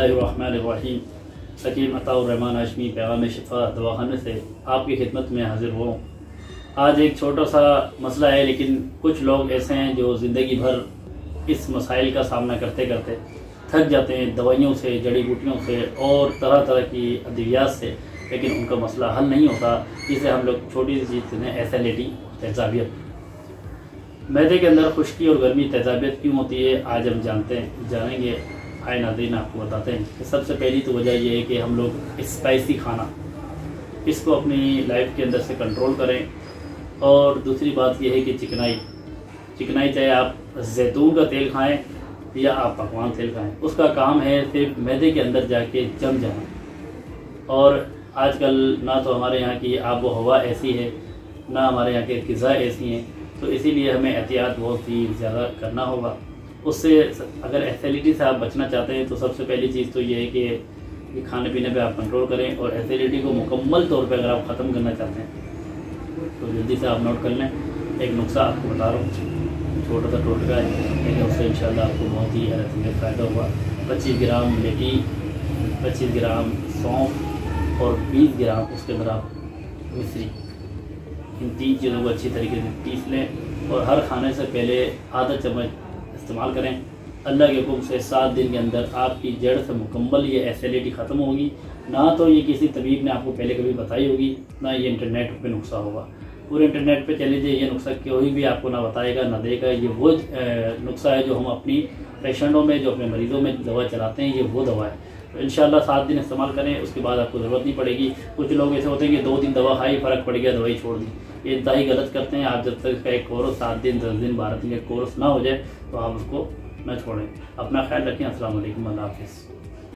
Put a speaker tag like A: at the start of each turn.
A: बिस्मिल्लाहिर्रहमानिर्रहीम। हकीम अताउर्रहमान हाशमी पैगाम शिफा दवाखाने से आपकी खिदमत में हाजिर हुआ। आज एक छोटा सा मसला है, लेकिन कुछ लोग ऐसे हैं जो ज़िंदगी भर इस मसाइल का सामना करते करते थक जाते हैं, दवाइयों से, जड़ी बूटियों से और तरह तरह की अद्वियात से, लेकिन उनका मसला हल नहीं होता। जिसे हम लोग छोटी सी चीज़ हैं, एसिडिटी, तेज़ाबियत। मैदे के अंदर खुश्की और गर्मी, तेज़ाबियत क्यों होती है, आज हम जानेंगे। आए नाज़रीन, आपको बताते हैं कि सबसे पहली तो वजह यह है कि हम लोग स्पाइसी खाना इसको अपनी लाइफ के अंदर से कंट्रोल करें। और दूसरी बात यह है कि चिकनाई चाहे आप जैतून का तेल खाएं या आप पकवान तेल खाएं, उसका काम है सिर्फ मैदे के अंदर जाके जम जाना। और आजकल ना तो हमारे यहाँ की आबो हवा ऐसी है, ना हमारे यहाँ के ग़िज़ा ऐसी हैं, तो इसीलिए हमें एहतियात बहुत ही ज़्यादा करना होगा। उससे अगर एसिडिटी से आप बचना चाहते हैं तो सबसे पहली चीज़ तो ये है कि खाने पीने पे आप कंट्रोल करें। और एसिडिटी को मुकम्मल तौर पे अगर आप ख़त्म करना चाहते हैं तो जल्दी से आप नोट कर लें। एक नुस्खा आपको बता रहा हूँ, छोटा सा टोटका है, लेकिन उससे इंशाल्लाह आपको बहुत ही फ़ायदा होगा। 25 ग्राम मेथी, 25 ग्राम सौंफ और 20 ग्राम उसके अंदर आप मिश्री, इन 3 चीज़ों को अच्छी तरीके से पीस लें और हर खाने से पहले आधा चम्मच इस्तेमाल करें। अल्लाह के हुक्म से 7 दिन के अंदर आपकी जड़ से मुकम्मल ये एसिडिटी ख़त्म होगी। ना तो ये किसी तबीब ने आपको पहले कभी बताई होगी, ना ये इंटरनेट पे नुस्खा होगा। पूरे इंटरनेट पे चले जाइए, ये नुस्खा कोई भी आपको ना बताएगा ना देगा। ये वो नुस्खा है जो हम अपनी पेशेंटों में, जो अपने मरीज़ों में दवा चलाते हैं, ये वो दवा है। तो इंशाल्लाह 7 दिन इस्तेमाल करें, उसके बाद आपको ज़रूरत नहीं पड़ेगी। कुछ लोग ऐसे होते हैं कि 2 दिन दवा खाई, फ़र्क पड़ गया, दवाई छोड़ दी। ये इंतहाई गलत करते हैं। आप जब तक इसका एक कोर्स 7 दिन, 10 दिन, 12 दिन का कोर्स ना हो जाए तो आप उसको ना छोड़ें। अपना ख्याल रखें। अस्सलाम वालेकुम, अल्लाह हाफ़िज़।